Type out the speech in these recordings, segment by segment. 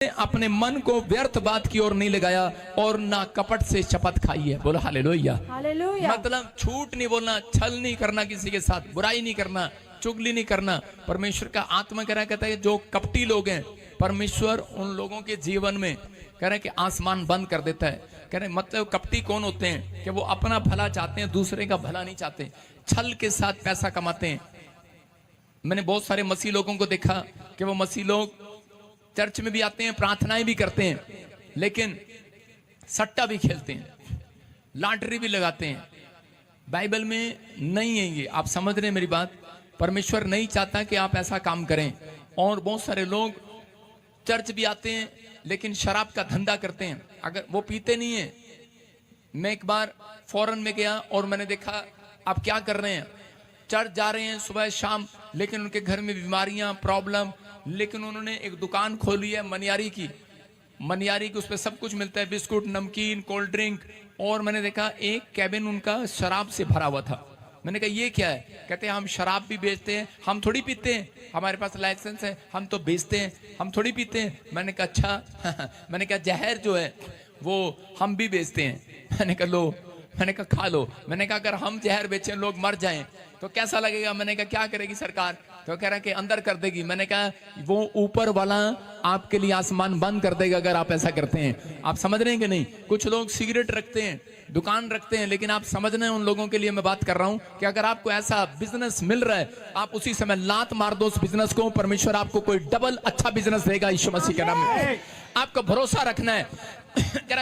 अपने मन को व्यर्थ बात की ओर नहीं लगाया और ना कपट से शपथ खाई है। बोलो हालेलुया। हालेलुया। मतलब झूठ नहीं बोलना, छल नहीं करना, किसी के साथ बुराई नहीं करना, चुगली नहीं करना। परमेश्वर का आत्मा कह रहा कहता है जो कपटी लोग हैं, परमेश्वर उन लोगों के जीवन में कह रहे कि आसमान बंद कर देता है। कह रहे मतलब कपटी कौन होते हैं कि वो अपना भला चाहते हैं, दूसरे का भला नहीं चाहते, छल के साथ पैसा कमाते हैं। मैंने बहुत सारे मसीह लोगों को देखा कि वो मसीह लोग चर्च में भी आते हैं, प्रार्थनाएं भी करते हैं, लेकिन सट्टा भी खेलते हैं, लॉटरी भी लगाते हैं। बाइबल में नहीं है ये, आप समझ रहे हैं मेरी बात। परमेश्वर नहीं चाहता कि आप ऐसा काम करें। और बहुत सारे लोग चर्च भी आते हैं लेकिन शराब का धंधा करते हैं। अगर वो पीते नहीं है, मैं एक बार फॉरेन में गया और मैंने देखा आप क्या कर रहे हैं, चर्च जा रहे हैं सुबह शाम, लेकिन उनके घर में बीमारियां, प्रॉब्लम, लेकिन उन्होंने एक दुकान खोली है मनियारी की। उस पर सब कुछ मिलता है, बिस्कुट, नमकीन, कोल्ड ड्रिंक। और मैंने देखा एक कैबिन उनका शराब से भरा हुआ था। मैंने कहा ये क्या है? कहते हैं हम शराब भी बेचते हैं, हम थोड़ी पीते हैं, हमारे पास लाइसेंस है, हम तो बेचते हैं, हम थोड़ी पीते हैं। मैंने कहा अच्छा। मैंने कहा जहर जो है वो हम भी बेचते हैं। मैंने कहा लो, मैंने कहा खा लो। मैंने कहा अगर हम जहर बेचें, लोग मर जाएं तो कैसा लगेगा? मैंने कहा क्या करेगी सरकार? तो कह रहा कि अंदर कर देगी। मैंने कहा वो ऊपर वाला आपके लिए आसमान बंद कर देगा अगर आप ऐसा करते हैं। आप समझ रहे हैं कि नहीं? कुछ लोग सिगरेट रखते हैं, दुकान रखते हैं, लेकिन आप समझ रहे हैं उन लोगों के लिए मैं बात कर रहा हूं कि अगर आपको ऐसा बिजनेस मिल रहा है, आप उसी समय लात मार दो उस बिजनेस को, परमेश्वर आपको कोई डबल अच्छा बिजनेस देगा यीशु मसीह के नाम में। आपको भरोसा रखना है। कह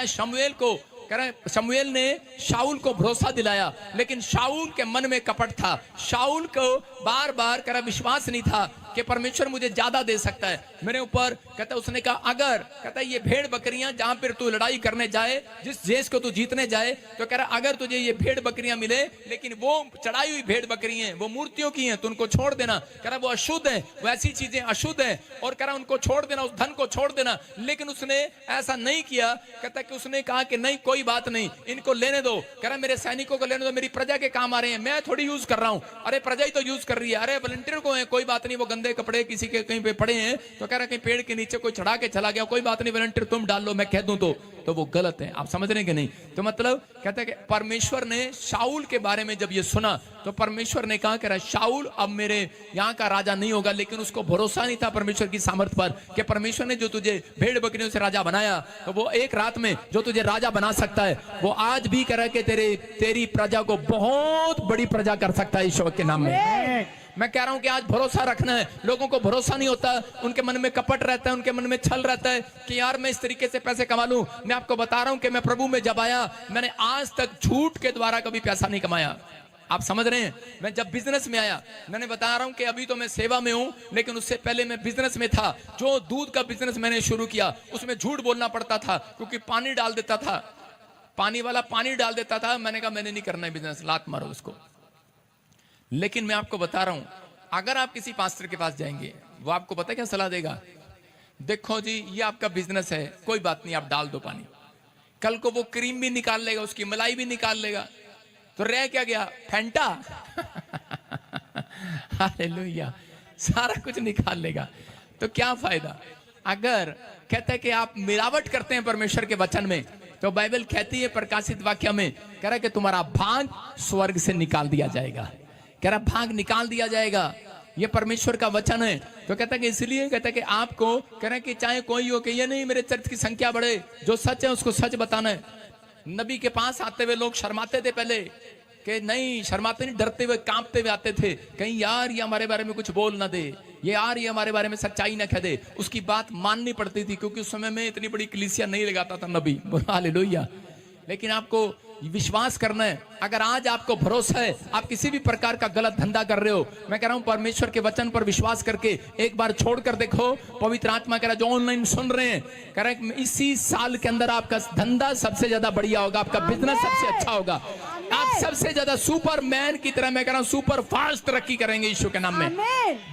रहा है शमूएल ने शाऊल को भरोसा दिलाया, लेकिन शाऊल के मन में कपट था। शाऊल को बार बार कह रहा विश्वास नहीं था कि परमेश्वर मुझे ज्यादा दे सकता है मेरे ऊपर। कहता उसने कहा अगर, कहता ये भेड़ बकरियां जहां पर तू लड़ाई करने जाए, जिस देश को तू जीतने जाए, तो कह रहा अगर तुझे ये भेड़ बकरियां मिले, लेकिन वो चढ़ाई हुई भेड़ बकरी हैं, वो मूर्तियों की हैं, तो उनको छोड़ देना। कह रहा वो अशुद्ध है, वो ऐसी चीजें अशुद्ध है, और कह रहा उनको छोड़ देना, उस धन को छोड़ देना। लेकिन उसने ऐसा नहीं किया। कहता कि उसने कहा कि नहीं कोई बात नहीं, इनको लेने दो। कह रहा मेरे सैनिकों को लेने दो, मेरी प्रजा के काम आ रहे हैं, मैं थोड़ी यूज कर रहा हूं। अरे प्रजा ही तो यूज कर रही है। अरे वॉलंटियर को है, कोई बात नहीं, वो गंदे कपड़े किसी के कहीं पे पड़े हैं, तो कह रहा कहीं पेड़ के नीचे कोई चढ़ा के चला गया, कोई बात नहीं, वॉलंटियर तुम डाल लो, मैं कह दूं तो वो गलत है। आप समझ रहे हैं कि नहीं? तो मतलब कहता है कि परमेश्वर ने शाऊल के बारे में जब ये सुना, तो परमेश्वर ने कहा कह रहा शाऊल अब मेरे यहाँ का राजा नहीं होगा। लेकिन उसको भरोसा नहीं था परमेश्वर की सामर्थ पर कि परमेश्वर ने जो तुझे भेड़ बकरियों से राजा बनाया, तो वो एक रात में जो तुझे राजा बना सकता है, वो आज भी कह रहा है कि तेरी प्रजा को बहुत बड़ी प्रजा कर सकता है ईश्वर के नाम में। मैं कह रहा हूं कि आज भरोसा रखना है। लोगों को भरोसा नहीं होता, उनके मन में कपट रहता है, उनके मन में छल रहता है कि यार मैं इस तरीके से पैसे कमा लूं। मैं आपको बता रहा हूं कि मैं प्रभु में जब आया, मैंने आज तक झूठ के द्वारा कभी पैसा नहीं कमाया। आप समझ रहे हैं? मैं जब बिजनेस में आया, मैंने बता रहा हूं कि अभी तो मैं सेवा में हूं, लेकिन उससे पहले मैं बिजनेस में था। जो दूध का बिजनेस मैंने शुरू किया, उसमें झूठ बोलना पड़ता था, क्योंकि पानी डाल देता था, पानी वाला पानी डाल देता था। मैंने कहा मैंने नहीं करना है बिजनेस, लात मारो उसको। लेकिन मैं आपको बता रहा हूं, अगर आप किसी पास्टर के पास जाएंगे, वो आपको पता है क्या सलाह देगा? देखो जी ये आपका बिजनेस है, कोई बात नहीं, आप डाल दो पानी। कल को वो क्रीम भी निकाल लेगा, उसकी मलाई भी निकाल लेगा, तो रह क्या गया? फैंटा। हालेलुया, सारा कुछ निकाल लेगा, तो क्या फायदा? अगर कहता है कि आप मिलावट करते हैं परमेश्वर के वचन में, तो बाइबल कहती है प्रकाशित वाक्य में, कह रहा है कि तुम्हारा भाग स्वर्ग से निकाल दिया जाएगा। कह रहा भाग निकाल दिया जाएगा, ये परमेश्वर का वचन है। तो कहता है कि इसलिए कहता है कि आपको कह रहा है कि चाहे कोई हो, कि ये नहीं मेरे चर्च की संख्या बढ़े, जो सच है उसको सच बताना है। नबी के पास आते हुए लोग शर्माते थे पहले, कि नहीं शर्माते नहीं, डरते हुए कांपते हुए आते थे, कहीं यार ये हमारे बारे में कुछ बोल ना दे, ये यार ये हमारे बारे में सच्चाई ना कह दे। उसकी बात माननी पड़ती थी, क्योंकि उस समय में इतनी बड़ी कलीसिया नहीं लगाता था नबी। हालेलुया। लेकिन आपको विश्वास करना है। अगर आज आपको भरोसा है, आप किसी भी प्रकार का गलत धंधा कर रहे हो, मैं कह रहा हूं परमेश्वर के वचन पर विश्वास करके एक बार छोड़कर देखो। पवित्र आत्मा कह रहा है जो ऑनलाइन सुन रहे हैं, कह रहा है इसी साल के अंदर आपका धंधा सबसे ज्यादा बढ़िया होगा, आपका बिजनेस सबसे अच्छा होगा, आप सबसे ज्यादा सुपरमैन की तरह, मैं कह रहा हूं सुपर फास्ट तरक्की करेंगे यीशु के नाम में।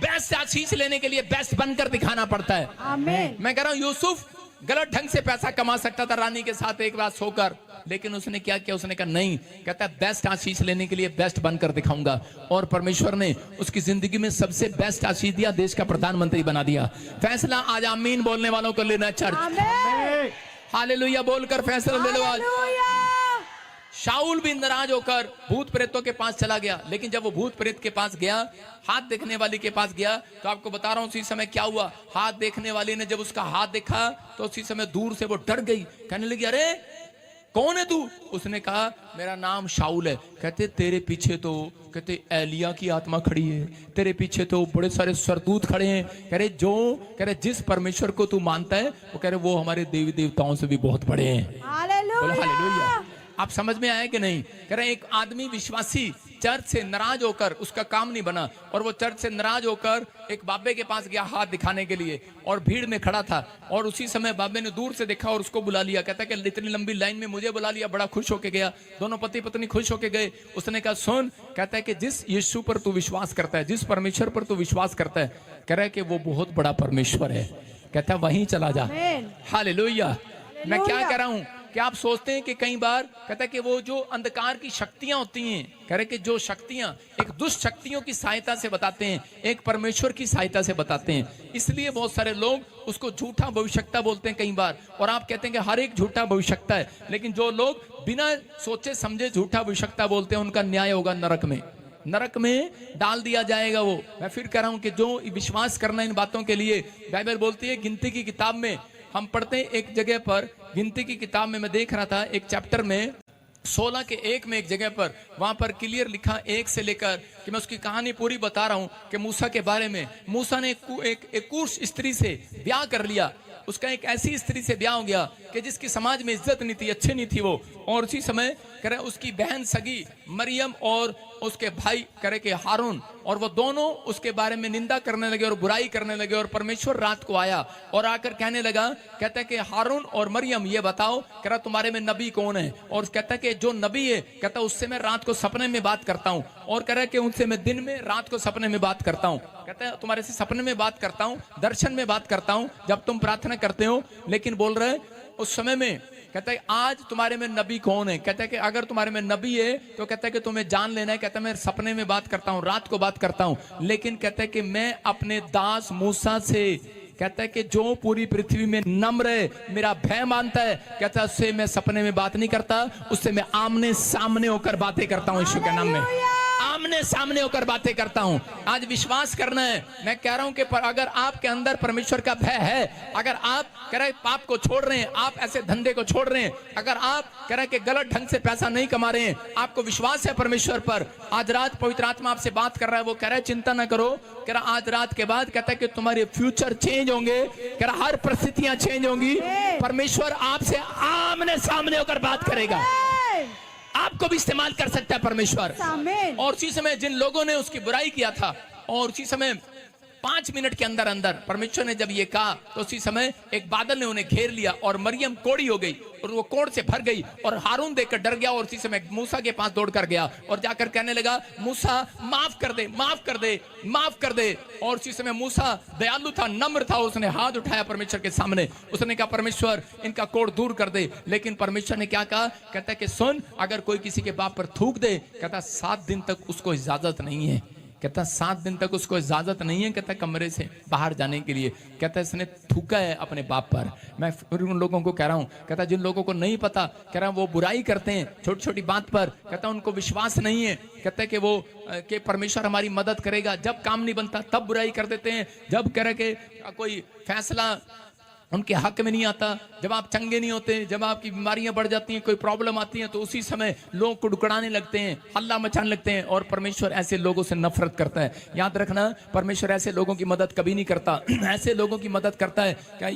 बेस्ट आशीष लेने के लिए बेस्ट बनकर दिखाना पड़ता है। मैं कह रहा हूं यूसुफ गलत ढंग से पैसा कमा सकता था रानी के साथ एक बार सोकर, लेकिन उसने क्या किया, उसने कहा नहीं, कहता है बेस्ट आशीष लेने के लिए बेस्ट बनकर दिखाऊंगा। और परमेश्वर ने उसकी जिंदगी में सबसे बेस्ट आशीष दिया, देश का प्रधानमंत्री बना दिया। फैसला आज आमीन बोलने वालों को लेना चर्च, हालेलुया बोलकर फैसला ले लो आज। शाऊल भी नाराज होकर भूत प्रेतों के पास चला गया, लेकिन जब वो भूत प्रेत के पास गया, हाथ देखने वाली के पास गया, तो आपको बता रहा हूं उसी समय क्या हुआ। हाथ देखने वाली ने जब उसका हाथ देखा तो उसी समय दूर से वो डर गई, कहने लगी अरे कौन है तू? उसने कहा मेरा नाम शाऊल है। कहते तेरे पीछे तो, कहते एलिया की आत्मा खड़ी है, तेरे पीछे तो बड़े सारे सरदूत खड़े हैं। कह रहे जिस परमेश्वर को तू मानता है वो कह रहे वो हमारे देवी देवताओं से भी बहुत बड़े हैं। हालेलुया। आप समझ में आए कि नहीं? कह रहे एक आदमी विश्वासी चर्च से नाराज होकर, उसका काम नहीं बना, और वो चर्च से नाराज होकर एक बाबे के पास गया हाथ दिखाने के लिए, और भीड़ में खड़ा था, और उसी समय बाबे ने दूर से देखा और उसको बुला लिया। कहता है कि इतनी लंबी लाइन में मुझे बुला लिया, बड़ा खुश होके गया। दोनों पति पत्नी खुश होके गए। उसने कहा सुन, कहता है कि जिस यीशु पर तू विश्वास करता है, जिस परमेश्वर पर तू विश्वास करता है, कह रहा है कि वो बहुत बड़ा परमेश्वर है। कहता है वहीं चला जा। हालेलुया। मैं क्या कह रहा हूं कि आप सोचते हैं कि कई बार, कहता है कि वो जो अंधकार की शक्तियां होती हैं, कह रहे कि जो शक्तियां एक दुष्ट शक्तियों की सहायता से बताते हैं, एक परमेश्वर की सहायता से बताते हैं। इसलिए बहुत सारे लोग उसको झूठा भविष्यता बोलते हैं कई बार, और आप कहते हैं कि हर एक झूठा भविष्यता है, लेकिन जो लोग बिना सोचे समझे झूठा भविष्यता बोलते हैं उनका न्याय होगा नरक में, नरक में डाल दिया जाएगा वो। मैं फिर कह रहा हूं कि जो विश्वास करना इन बातों के लिए, बाइबल बोलती है गिनती की किताब में हम पढ़ते हैं, एक जगह पर गिनती की किताब में मैं देख रहा था एक चैप्टर में 16 के 1 में एक जगह पर, वहां पर क्लियर लिखा 1 से लेकर, कि मैं उसकी कहानी पूरी बता रहा हूं कि मूसा के बारे में। मूसा ने एक कूश स्त्री से ब्याह कर लिया। उसका एक ऐसी स्त्री से ब्याह हो गया कि जिसकी समाज में इज्जत नहीं थी, अच्छी नहीं थी वो। और उसी समय करे उसकी बहन सगी मरियम और उसके भाई करे के हारून, और वो दोनों उसके बारे में निंदा करने लगे और बुराई करने लगे। और परमेश्वर रात को आया और आकर कहने लगा, कहता है कि हारून और मरियम ये बताओ, कह रहा तुम्हारे में नबी कौन है? और कहता है कि जो नबी है, कहता उससे मैं रात को सपने में बात करता हूँ, और कह रहा है कि उनसे मैं दिन में रात को सपने में बात करता हूँ। कहता है तुम्हारे से सपने में बात करता हूँ, दर्शन में बात करता हूँ जब तुम प्रार्थना करते हो। लेकिन बोल रहे उस समय में, कहता है आज तुम्हारे में नबी कौन है? कहता है कि अगर तुम्हारे में नबी है तो कहता है कि तुम्हें जान लेना है। कहता है मैं सपने में बात करता हूँ, रात को बात करता हूँ, लेकिन कहता है कि मैं अपने दास मूसा से, कहता है कि जो पूरी पृथ्वी में नम्र है, मेरा भय मानता है, कहता है उससे मैं सपने में बात नहीं करता, उससे मैं आमने सामने होकर बातें करता हूँ। यीशु के नाम में आमने सामने होकर बातें करता हूं। आज विश्वास करना है। मैं कह रहा हूं कि अगर आपके अंदर परमेश्वर का भय है, अगर आप कह रहे पाप को छोड़ रहे हैं, आप ऐसे धंधे को छोड़ रहे हैं, अगर आप कह रहे कि गलत ढंग से पैसा नहीं कमा रहे हैं, आपको विश्वास है परमेश्वर पर, आज रात पवित्र आत्मा आपसे बात कर रहा है। वो कह रहा है चिंता ना करो, कह रहा आज रात के बाद कहता है कि तुम्हारे फ्यूचर चेंज होंगे, कह रहा हर परिस्थितियां चेंज होंगी। परमेश्वर आपसे आमने सामने होकर बात करेगा, आपको भी इस्तेमाल कर सकता है परमेश्वर। और उसी समय जिन लोगों ने उसकी बुराई किया था, और उसी समय 5 मिनट के अंदर अंदर परमेश्वर ने जब ये कहा, तो उसी समय एक बादल ने उन्हें घेर लिया और मरियम कोड़ी हो गई और वो कोड़ से भर गई, और हारून देखकर डर गया और उसी समय मूसा के पास दौड़कर गया और जाकर कहने लगा मूसा माफ कर दे, माफ कर दे, माफ कर दे। और उसी समय मूसा दयालु था, नम्र था, उसने हाथ उठाया परमेश्वर के सामने, उसने कहा परमेश्वर इनका कोड़ दूर कर दे। लेकिन परमेश्वर ने क्या कहा? कहता है कि सुन, अगर कोई किसी के बाप पर थूक दे, कहता 7 दिन तक उसको इजाजत नहीं है, कहता 7 दिन तक उसको इजाजत नहीं है, कहता कमरे से बाहर जाने के लिए। कहता इसने थूका है अपने बाप पर। मैं उन लोगों को कह रहा हूं, कहता जिन लोगों को नहीं पता, कह रहा वो बुराई करते हैं छोटी छोटी बात पर, कहता उनको विश्वास नहीं है, कहता है कि वो कि परमेश्वर हमारी मदद करेगा, जब काम नहीं बनता तब बुराई कर देते हैं, जब कह रहे कि कोई फैसला उनके हक में नहीं आता, जब आप चंगे नहीं होते, जब आपकी बीमारियां बढ़ जाती हैं, कोई प्रॉब्लम आती है, तो उसी समय लोग कुड़कुड़ाने लगते हैं, हल्ला मचाने लगते हैं, और परमेश्वर ऐसे लोगों से नफरत करता है। याद रखना, परमेश्वर ऐसे लोगों की मदद कभी नहीं करता। ऐसे लोगों की मदद करता है। क्या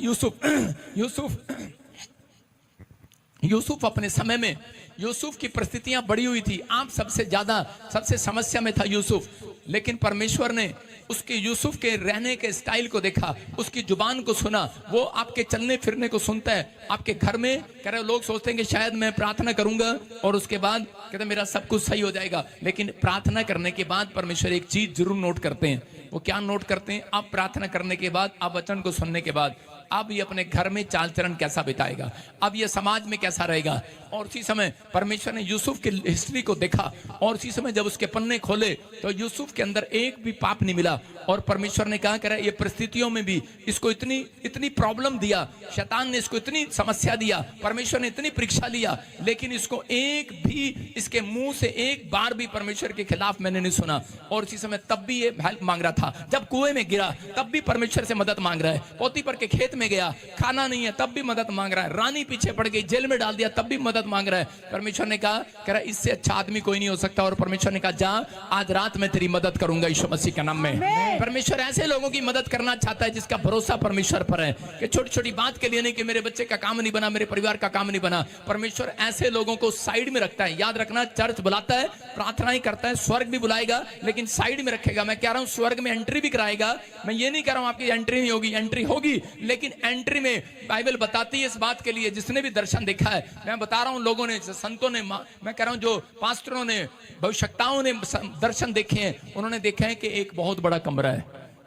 यूसुफ अपने समय में, यूसुफ की परिस्थितियां बड़ी हुई थी, आप सबसे ज्यादा सबसे समस्या में था यूसुफ, लेकिन परमेश्वर ने उसके यूसुफ के रहने के स्टाइल को देखा, उसकी जुबान को सुना, वो आपके चलने फिरने को सुनता है। आपके घर में कह रहे लोग सोचते हैं कि शायद मैं प्रार्थना करूंगा और उसके बाद कहते मेरा सब कुछ सही हो जाएगा, लेकिन प्रार्थना करने के बाद परमेश्वर एक चीज जरूर नोट करते हैं। वो क्या नोट करते हैं? आप प्रार्थना करने के बाद, आप वचन को सुनने के बाद, अब ये अपने घर में चाल चरण कैसा बिताएगा, अब ये समाज में कैसा रहेगा। और उसी समय परमेश्वर ने यूसुफ की हिस्ट्री को देखा और उसी समय जब उसके पन्ने खोले तो यूसुफ के अंदर एक भी पाप नहीं मिला। और परमेश्वर ने कहा कर ये परिस्थितियों में भी इसको इतनी प्रॉब्लम दिया, शैतान ने इसको इतनी समस्या दिया, परमेश्वर ने इतनी परीक्षा लिया, लेकिन इसको एक भी इसके मुंह से एक बार भी परमेश्वर के खिलाफ मैंने नहीं सुना। और उसी समय तब भी ये हेल्प मांग रहा था, जब कुएं में गिरा तब भी परमेश्वर से मदद मांग रहा है, पोतीफर के खेत में गया खाना नहीं है तब भी मदद मांग रहा है, रानी पीछे पड़ गई जेल में डाल दिया तब भी मदद मांग रहा है। परमेश्वर ने कहा कह रहा इससे अच्छा आदमी कोई नहीं हो सकता। और परमेश्वर ने कहा जा आज रात में तेरी मदद करूंगा यीशु मसीह के नाम में। परमेश्वर ऐसे लोगों की मदद करना चाहता है जिसका भरोसा परमेश्वर पर है, कि छोटी छोटी बात के लिए नहीं कि मेरे बच्चे का काम नहीं बना, मेरे परिवार का काम नहीं बना। परमेश्वर ऐसे लोगों को साइड में रखता है। याद रखना, चर्च बुलाता है, प्रार्थनाएं करता है, स्वर्ग भी बुलाएगा, लेकिन साइड में रखेगा। मैं कह रहा हूं स्वर्ग में एंट्री भी कराएगा। मैं ये नहीं कह रहा हूं आपकी एंट्री नहीं होगी, एंट्री होगी, लेकिन एंट्री में बाइबल बताती है इस बात के लिए जिसने भी दर्शन देखा है। मैं बता रहा हूं लोगों ने, संतों ने, मैं कह रहा हूं जो पास्टरों ने, भविष्यवक्ताओं ने दर्शन देखे हैं, उन्होंने देखा है कि एक बहुत बड़ा कमरा है,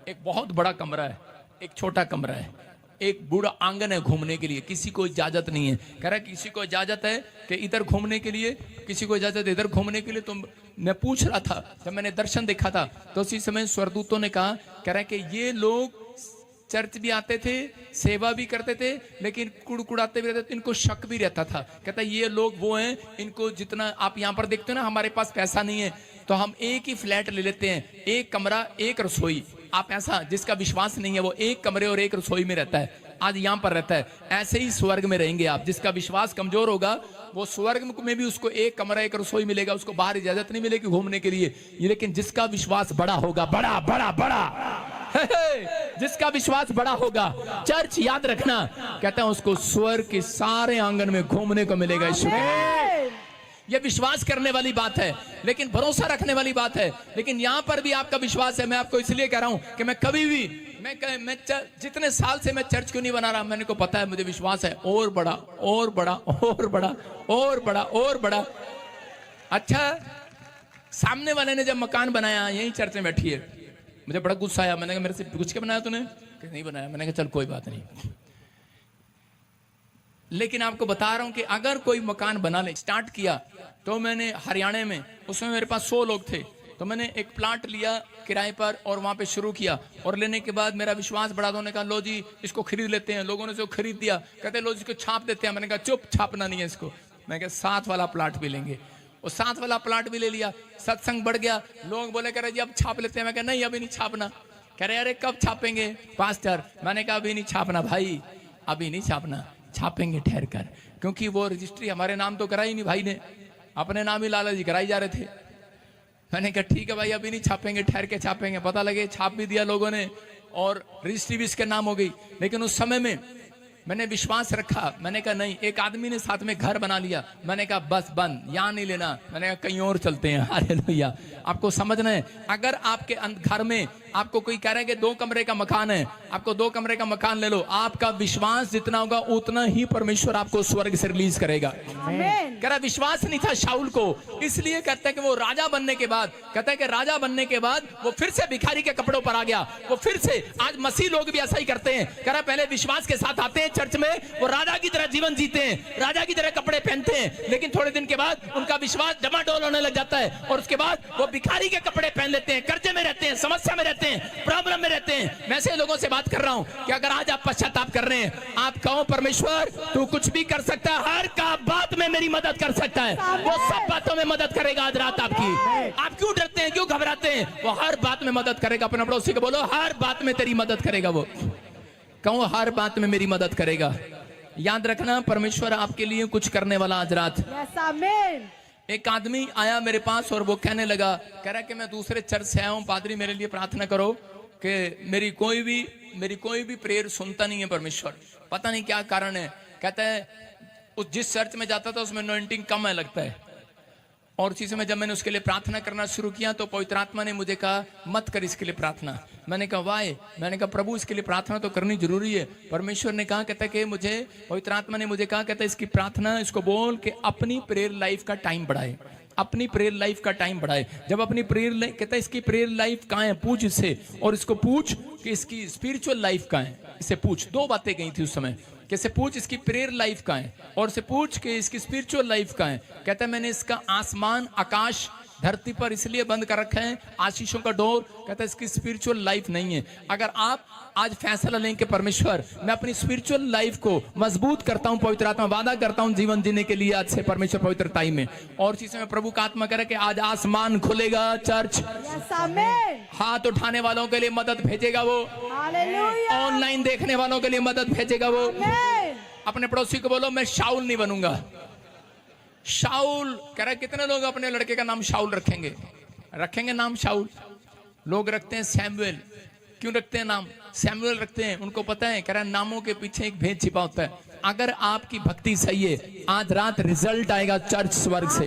एक बहुत बड़ा कमरा है, एक छोटा कमरा है, एक बूढ़ा आंगन है घूमने के लिए, किसी को इजाजत नहीं है। कह रहा है किसी को इजाजत है कि इधर घूमने के लिए, किसी को इजाजत है इधर घूमने के लिए। तो मैं पूछ रहा था जब मैंने दर्शन देखा था तो उसी समय स्वर्गदूतों ने कहा, कह रहा है कि ये लोग चर्च भी आते थे, सेवा भी करते थे, लेकिन कुड़कुड़ाते भी रहते थे, इनको शक भी रहता था। कहता है ये लोग वो हैं, इनको जितना आप यहाँ पर देखते हो ना, हमारे पास पैसा नहीं है तो हम एक ही फ्लैट ले लेते हैं, एक कमरा एक रसोई। आप ऐसा जिसका विश्वास नहीं है वो एक कमरे और एक रसोई में रहता है, आज यहाँ पर रहता है। ऐसे ही स्वर्ग में रहेंगे आप। जिसका विश्वास कमजोर होगा वो स्वर्ग में भी उसको एक कमरा एक रसोई मिलेगा, उसको बाहर इजाजत नहीं मिलेगी घूमने के लिए। लेकिन जिसका विश्वास बड़ा होगा, बड़ा बड़ा बड़ा जिसका विश्वास बड़ा होगा, चर्च याद रखना, कहते हैं उसको स्वर्ग के सारे आंगन में घूमने को मिलेगा। ये विश्वास करने वाली बात है, लेकिन भरोसा रखने वाली बात है। लेकिन यहां पर भी आपका विश्वास है। मैं आपको इसलिए कह रहा हूं कि मैं कभी भी मैं जितने साल से मैं चर्च क्यों नहीं बना रहा, मैंने को पता है, मुझे विश्वास है और बड़ा और बड़ा और बड़ा और बड़ा और बड़ा। अच्छा, सामने वाले ने जब मकान बनाया, यही चर्च में बैठी है, मुझे बड़ा गुस्सा आया। मैंने कहा मेरे से पूछ के बनाया तूने? नहीं बनाया। मैंने कहा चल कोई बात नहीं, लेकिन आपको बता रहा हूं कि अगर कोई मकान बना ले, स्टार्ट किया, तो मैंने हरियाणा में, उसमें मेरे पास 100 लोग थे, तो मैंने एक प्लाट लिया किराए पर और वहां पे शुरू किया। और लेने के बाद मेरा विश्वास बढ़ा, तो उन्होंने कहा लो जी इसको खरीद लेते हैं। लोगों ने इसको खरीद दिया, कहते लो जी इसको छाप देते हैं। मैंने कहा चुप, छापना नहीं है इसको। मैं कहा 7 वाला प्लाट भी लेंगे, और 7 वाला प्लाट भी ले लिया। सत्संग बढ़ गया, लोग बोले कह रहे जी अब छाप लेते हैं। मैं कहा नहीं अभी नहीं छापना। कह रहे अरे कब छापेंगे पास्टर? मैंने कहा अभी नहीं छापना भाई, अभी नहीं छापना, छापेंगे ठहर कर, क्योंकि वो रजिस्ट्री हमारे नाम तो कराई नहीं, भाई ने अपने नाम ही लाला जी कराई जा रहे थे। मैंने कहा ठीक है भाई अभी नहीं छापेंगे, ठहर के छापेंगे। पता लगे छाप भी दिया लोगों ने और रजिस्ट्री भी इसके नाम हो गई। लेकिन उस समय में मैंने विश्वास रखा। मैंने कहा नहीं, एक आदमी ने साथ में घर बना लिया, मैंने कहा बस बंद, यहाँ नहीं लेना। मैंने कहा कहीं और चलते हैं। हालेलुया। आपको समझना है, अगर आपके घर में आपको कोई कह रहा है कि 2 कमरे का मकान है, आपको 2 कमरे का मकान ले लो, आपका विश्वास जितना होगा उतना ही परमेश्वर आपको स्वर्ग से रिलीज करेगा। कह रहा विश्वास नहीं था शाऊल को, इसलिए कहता है कि वो राजा बनने के बाद, कहता है कि राजा बनने के बाद वो फिर से भिखारी के कपड़ों पर आ गया। वो फिर से, आज मसीह लोग भी ऐसा ही करते हैं। कह रहा पहले विश्वास के साथ आते हैं चर्च में, वो राजा की तरह जीवन जीते हैं, राजा की तरह कपड़े पहनते हैं, लेकिन थोड़े दिन के बाद उनका विश्वास डमाडोल होने लग जाता है और उसके बाद वो भिखारी के कपड़े पहन लेते हैं, कर्जे में रहते हैं, समस्या में रहते हैं, प्रॉब्लम में रहते हैं। मैं ऐसे लोगों से बात कर रहा हूं कि अगर आज आप पश्चाताप कर रहे हैं, आप कहो परमेश्वर तू कुछ भी कर सकता है, हर का बात में मेरी मदद कर सकता है, वो सब बातों में मदद करेगा। आज रात आपकी, आप क्यों डरते हैं, क्यों घबराते हैं? वो हर बात में मदद करेगा। अपने पड़ोसी को बोलो हर बात में तेरी मदद करेगा। वो कहो हर बात में मेरी मदद करेगा। याद रखना परमेश्वर आपके लिए कुछ करने वाला आज रात। एक आदमी आया मेरे पास और वो कहने लगा, कह रहा कि मैं दूसरे चर्च से आया हूं, पादरी मेरे लिए प्रार्थना करो कि मेरी कोई भी प्रेयर सुनता नहीं है परमेश्वर, पता नहीं क्या कारण है। कहता है उस जिस चर्च में जाता था उसमें अनॉइंटिंग कम है लगता है। और उसी समय जब मैंने उसके लिए प्रार्थना करना शुरू किया तो पवित्र आत्मा ने मुझे कहा मत कर इसके लिए प्रार्थना। मैंने कहा वाई? मैंने कहा प्रभु इसके लिए प्रार्थना तो करनी जरूरी है। परमेश्वर ने कहा, कहता है कि मुझे, पवित्र आत्मा ने मुझे कहा, कहता है इसकी प्रार्थना, इसको बोल के अपनी प्रेयर लाइफ का टाइम बढ़ाए। अपनी प्रेयर लाइफ का टाइम बढ़ाए। जब अपनी प्रेयर लाइफ, कहता है इसकी प्रेयर लाइफ कहाँ है, पूछ इससे, और इसको पूछ कि इसकी स्पिरिचुअल लाइफ कहाँ है। इससे पूछ, दो बातें कही थी उस समय, कैसे पूछ इसकी प्रेयर लाइफ कहाँ है, और से पूछ के इसकी स्पिरिचुअल लाइफ कहाँ है। कहता है मैंने इसका आसमान, आकाश, धरती पर इसलिए बंद कर रखा है, आशीषों का डोर। कहता है इसकी स्पिरिचुअल लाइफ नहीं है। अगर आप आज फैसला लें कि परमेश्वर मैं अपनी स्पिरिचुअल लाइफ को मजबूत करता हूं, पवित्र आत्मा वादा करता हूं जीवन जीने के लिए आज से परमेश्वर पवित्रताई में, और चीजें में प्रभु का आत्मा करे कि आज आसमान खुलेगा। चर्च हाथ उठाने वालों के लिए मदद भेजेगा वो, ऑनलाइन देखने वालों के लिए मदद भेजेगा वो। अपने पड़ोसी को बोलो मैं शाऊल नहीं बनूंगा। शाऊल कह रहा, कितने लोग अपने लड़के का नाम शाऊल रखेंगे? रखेंगे नाम शाऊल? लोग रखते हैं सैमुएल। क्यों रखते हैं नाम सैमुएल रखते हैं? उनको पता है, कह रहा नामों के पीछे एक भेद छिपा होता है। अगर आपकी भक्ति सही है, आज रात रिजल्ट आएगा चर्च स्वर्ग से।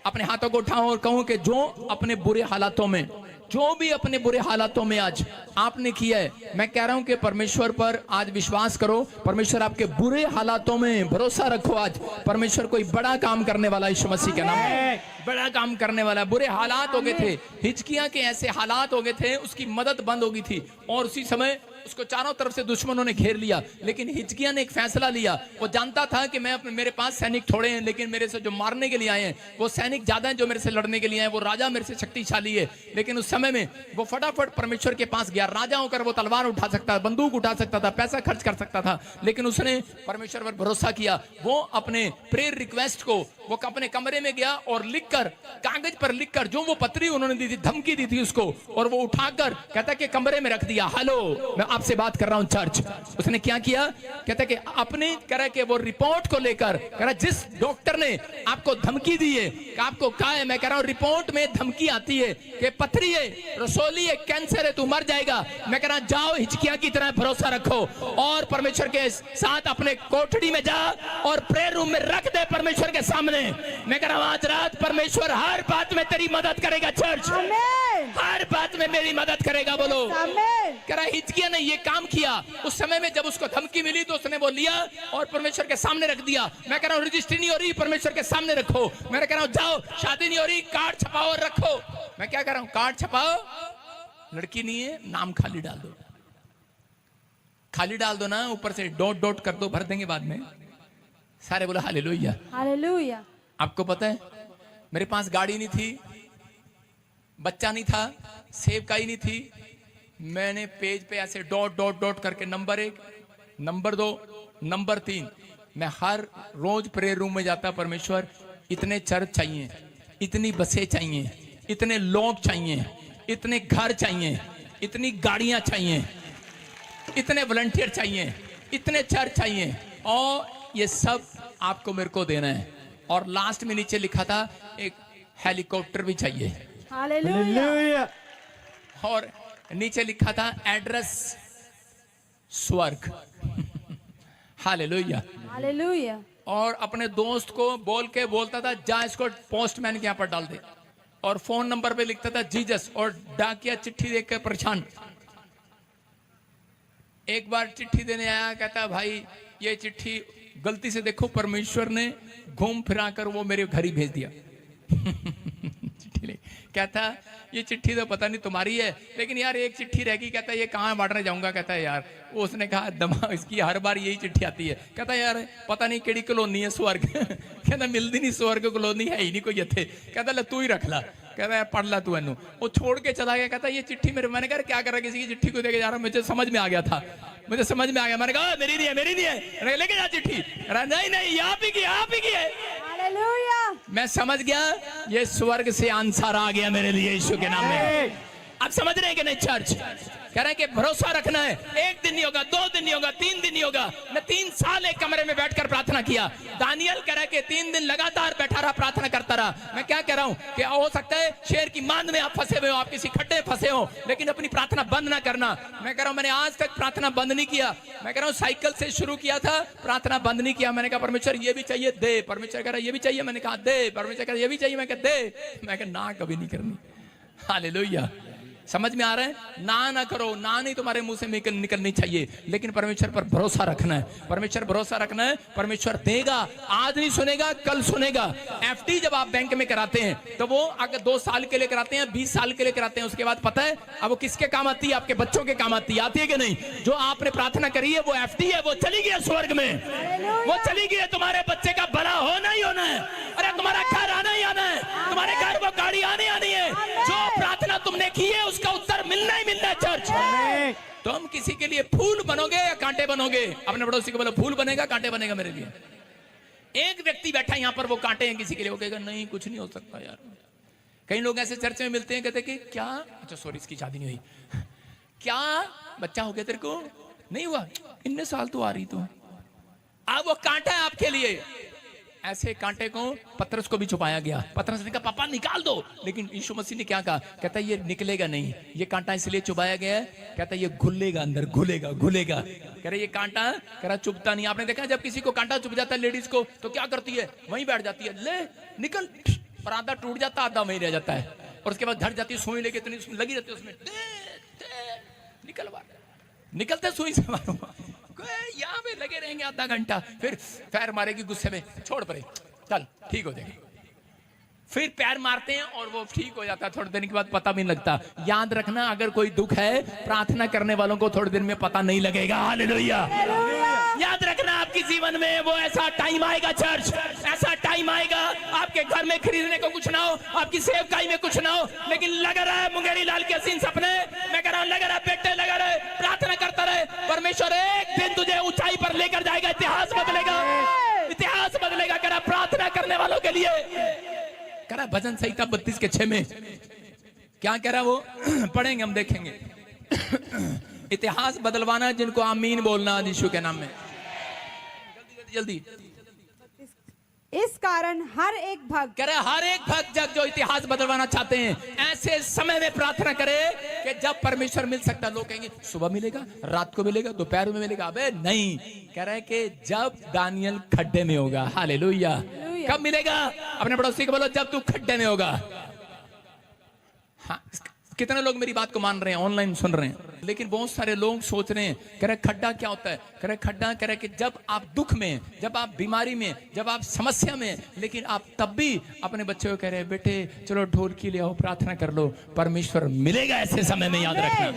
अपने हाथों को उठाओ और कहो कि जो अपने बुरे हालातों में, जो भी अपने बुरे हालातों में आज आपने किया है, मैं कह रहा हूं कि परमेश्वर पर आज विश्वास करो। परमेश्वर आपके बुरे हालातों में भरोसा रखो। आज परमेश्वर कोई बड़ा काम करने वाला है, यीशु मसीह के नाम में बड़ा काम करने वाला है। बुरे हालात हो गए थे, हिजकिय्याह के ऐसे हालात हो गए थे, उसकी मदद बंद हो गई थी और उसी समय उसको चारों तरफ से दुश्मनों ने घेर लिया। लेकिन हिजकिय्याह ने एक फैसला लिया। वो जानता था कि मैं अपने, मेरे पास सैनिक थोड़े हैं, लेकिन मेरे से जो मारने के लिए आए हैं वो सैनिक ज्यादा हैं, जो मेरे से लड़ने के लिए आए, वो राजा मेरे से शक्तिशाली है। लेकिन उस समय में वो फटाफट परमेश्वर के पास गया। राजा होकर वो तलवार उठा सकता था, बंदूक उठा सकता था, पैसा खर्च कर सकता था, लेकिन उसने परमेश्वर पर भरोसा किया। वो अपने प्रेयर रिक्वेस्ट को वो अपने कमरे में गया और लिखकर, कागज पर लिखकर, जो वो पत्री उन्होंने दी थी, धमकी दी थी उसको, और वो उठाकर कहता कि कमरे में रख दिया। हेलो, मैं आपसे बात कर रहा हूं चर्च। उसने क्या किया? कहता कि अपने कह के वो रिपोर्ट को लेकर, कह रहा जिस डॉक्टर ने आपको धमकी दी है, आपको कहा है, मैं कह रहा हूं रिपोर्ट में धमकी आती है कि पथरी है, रसोली है, कैंसर है, तू मर जाएगा। मैं कह रहा जाओ, हिजकिय्याह की तरह भरोसा रखो और परमेश्वर के साथ अपने कोठड़ी में जा और प्रेयर रूम में रख दे परमेश्वर के सामने। मैं कह रहा हूं आज रात परमेश्वर हर बात में तेरी मदद करेगा। चर्च हर बात में मेरी मदद करेगा। बोलो। कह रहा हिजकिय्याह ने ये काम किया। उस समय में जब उसको धमकी मिली तो उसने वो लिया और परमेश्वर के सामने रख दिया। मैं कह रहा हूं रजिस्ट्री नहीं हो रही, परमेश्वर के सामने रखो। मैं कह रहा हूं जाओ, शादी नहीं हो रही, कार्ड छपाओ और रखो। मैं क्या कर रहा हूं? कार्ड छपाओ, लड़की नहीं है, नाम खाली डाल दो, खाली डाल दो ना, ऊपर से डॉट डॉट कर दो, भर देंगे बाद में। सारे बोला हालेलुया हालेलुया। आपको पता है मेरे पास गाड़ी नहीं थी, बच्चा नहीं था, सेवकाई नहीं थी, मैंने पेज पे ऐसे डॉट डॉट डॉट करके नंबर 1, नंबर 2, नंबर 3, मैं हर रोज प्रेयर रूम में जाता। परमेश्वर इतने चर्च चाहिए, इतनी बसें चाहिए, इतने लोग चाहिए, इतने घर चाहिए, इतनी गाड़ियां चाहिए, इतने वॉलंटियर चाहिए, इतने चर्च चाहिए, और ये सब आपको मेरे को देना है। और लास्ट में नीचे लिखा था एक हेलीकॉप्टर भी चाहिए। हालेलुया। और नीचे लिखा था एड्रेस स्वर्ग। Hallelujah hallelujah. और अपने दोस्त को बोल के बोलता था जा इसको पोस्टमैन के यहाँ पर डाल दे, और फोन नंबर पे लिखता था जीसस, और डाकिया चिट्ठी देख के परेशान। एक बार चिट्ठी देने आया, कहता भाई ये चिट्ठी गलती से देखो परमेश्वर ने घूम फिरा कर वो मेरे घर ही भेज दिया। चिट्ठी कहता ये चिट्ठी तो पता नहीं तुम्हारी है, लेकिन यार एक चिट्ठी रहेगी। कहता ये कहाँ बांटने जाऊंगा? कहता है यार, उसने कहा दमा इसकी हर बार यही चिट्ठी आती है। कहता यार पता नहीं केड़ी कॉलोनी है स्वर्ग। कहता मिलती नहीं, स्वर्ग कॉलोनी है ही नहीं कोई इत्थे। कहता ले तू ही रख ला। कहता है पढ़ ला तू इनू। वो छोड़ के चला गया। कहता ये चिट्ठी मेरे, मैंने कहा क्या कर रहा, किसी की चिट्ठी को देके जा रहा हूं। मुझे समझ में आ गया था, मुझे समझ में आ गया। मैंने कहा मेरी नहीं है, मेरी नहीं है, लेके जा चिट्ठी। नहीं नहीं, आप ही की, आप ही की है। हालेलुया। मैं समझ गया ये स्वर्ग से आंसर आ गया मेरे लिए यीशु के नाम में। आप समझ रहे हैं कि नहीं? चर्च कह रहे हैं कि भरोसा रखना है। एक दिन नहीं होगा, 2 दिन नहीं होगा, 3 दिन नहीं होगा। मैं 3 साल एक कमरे में बैठकर प्रार्थना किया। दानियल कह रहा है कि 3 दिन लगातार बैठा रहा, प्रार्थना करता रहा। मैं क्या कह रहा हूं कि हो सकता है शेर की मांद में आप फंसे हुए हो, आप किसी खड्डे फंसे हो, लेकिन अपनी प्रार्थना बंद ना करना। मैं कह रहा हूं मैंने आज तक प्रार्थना बंद नहीं किया। मैं कह रहा हूं साइकिल से शुरू किया था, प्रार्थना बंद नहीं किया। मैंने कहा परमेश्वर ये भी चाहिए, दे। परमेश्वर कह रहा ये भी चाहिए, मैंने कहा दे। परमेश्वर कह रहा ये भी चाहिए, मैं कहा दे। मैं कहा ना, कभी नहीं करनी। हालेलुया। समझ में आ रहा है? ना करो, ना नहीं तुम्हारे मुंह से निकलनी चाहिए, लेकिन परमेश्वर पर भरोसा रखना है। परमेश्वर भरोसा रखना है, परमेश्वर देगा। आज नहीं सुनेगा, कल सुनेगा। एफडी जब आप बैंक में कराते हैं तो वो अगर 2 साल के लिए कराते हैं, 20 साल के लिए कराते हैं, उसके बाद पता है अब वो किसके काम आती है? आपके बच्चों के काम आती है। आती है कि नहीं? जो आपने प्रार्थना करी है वो एफडी है, वो चली गई है स्वर्ग में, वो चली गई है। तुम्हारे बच्चे का भला होना ही होना है, अरे तुम्हारा घर आना ही आना है, तुम्हारे घर वो गाड़ी आने आनी है। जो प्रार्थना तुमने की है उसका उत्तर मिलना ही मिलना है। चर्च, तुम किसी के लिए फूल बनोगे या कांटे बनोगे? अपने पड़ोसी को बोलो फूल बनेगा कांटे बनेगा मेरे लिए। एक व्यक्ति बैठा यहाँ पर, वो कांटे हैं किसी के लिए, वो कहेगा नहीं कुछ नहीं हो सकता यार। कई लोग ऐसे चर्च में मिलते हैं, कहते कि क्या, अच्छा सॉरी इसकी शादी नहीं हुई, क्या बच्चा हो गया तेरे को? नहीं हुआ, इतने साल तो आ रही तो। अब वो कांटा है आपके लिए। ऐसे कांटे को पतरस को भी छुपाया गया। पतरस ने कहा पापा निकाल दो, लेकिन यीशु मसीह ने क्या कहा? कहता है ये निकलेगा नहीं, ये कांटा इसलिए छुपाया गया है, कहता है ये घुलेगा अंदर, घुलेगा घुलेगा। कह रहे ये कांटा, कह रहा चुभता नहीं। आपने देखा जब किसी को कांटा चुभ जाता है लेडीज को तो क्या करती है? वहीं बैठ जाती है, ले निकल, और आधा टूट जाता आधा वहीं रह जाता है, और उसके बाद धर जाती है सुई लेके, इतनी लगी रहती है उसमें, निकलवा, निकलते सुई से यहाँ पे लगे रहेंगे आधा घंटा, फिर पैर मारेगी गुस्से में, छोड़ परे, चल ठीक हो जाएगा। फिर पैर मारते हैं और वो ठीक हो जाता है, थोड़ी देर के बाद पता भी नहीं लगता। याद रखना अगर कोई दुख है, प्रार्थना करने वालों को थोड़ी देर में पता नहीं लगेगा। हालेलुया। याद रखना आपके जीवन में वो ऐसा टाइम आएगा, चर्च ऐसा टाइम आएगा, आपके घर में खरीदने को कुछ ना हो, आपकी सेवकाई में कुछ ना हो, लेकिन लगा रहा है मुंगेरी लाल के हसीन सपने, मैं कह रहा हूं लगा रहा बेटे, लगा रहे, प्रार्थना करता रहे, परमेश्वर एक दिन तुझे ऊंचाई पर लेकर जाएगा। इतिहास बदलेगा, इतिहास बदलेगा। कह रहा प्रार्थना करने वालों के लिए, कह रहा भजन संहिता 32:6 में क्या कह रहा वो पढ़ेंगे, हम देखेंगे। इतिहास बदलवाना जिनको आमीन बोलना यीशु के नाम में। जल्दी इस कारण हर एक भक्त, कह रहा हर एक भक्त जो इतिहास बदलवाना चाहते हैं, ऐसे समय में प्रार्थना करे कि जब परमेश्वर मिल सकता है। लोग कहेंगे सुबह मिलेगा, रात को मिलेगा, दोपहर में मिलेगा। अबे नहीं, कह रहा है कि जब दानियल खड्डे में होगा। हालेलुया। कब मिलेगा? अपने पड़ोसी को बोलो जब तू खड्डे में होगा। हाँ, कितने लोग मेरी बात को मान रहे हैं, ऑनलाइन सुन रहे हैं, लेकिन बहुत सारे लोग सोच रहे हैं, कह रहे खड्डा क्या होता है? कह रहे खड्डा, कह रहे कि जब आप दुख में, जब आप बीमारी में, जब आप समस्या में, लेकिन आप तब भी अपने बच्चों को कह रहे हैं बेटे चलो ढोलकी ले आओ, प्रार्थना कर लो। परमेश्वर मिलेगा ऐसे समय में, याद रखना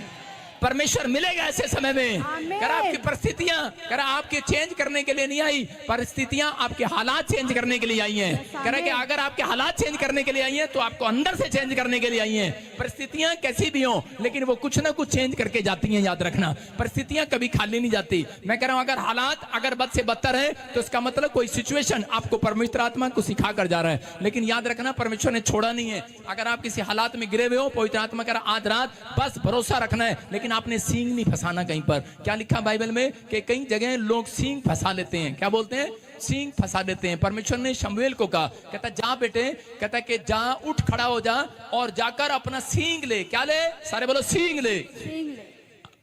परमेश्वर मिलेगा ऐसे समय में। कर आपकी परिस्थितियां, कर आपके चेंज करने के लिए नहीं आई, परिस्थितियां आपके हालात चेंज करने के लिए आई हैं। कह कि अगर आपके हालात चेंज करने के लिए आई हैं तो आपको अंदर से चेंज करने के लिए आई हैं। परिस्थितियां कैसी भी हो, लेकिन वो कुछ ना कुछ चेंज करके जाती हैं, याद रखना। परिस्थितियां कभी खाली नहीं जाती। मैं कह रहा हूं अगर हालात अगर बद से बदतर है तो इसका मतलब कोई सिचुएशन आपको परमेश्वर आत्मा को सिखा कर जा रहा है। लेकिन याद रखना परमेश्वर ने छोड़ा नहीं है। अगर आप किसी हालात में गिरे हुए हो, पवित्र आत्मा कह रहा आज रात बस भरोसा रखना है, लेकिन आपने सींग नहीं फंसाना। कहीं पर क्या लिखा बाइबल में कि कई जगह लोग सींग फंसा लेते हैं। क्या बोलते हैं? सींग फंसा देते हैं। परमेश्वर ने शमूएल को कहा, कहता जा बेटे, कहता कि जा उठ खड़ा हो जा और जाकर अपना सींग ले। क्या ले? सारे बोलो सींग ले।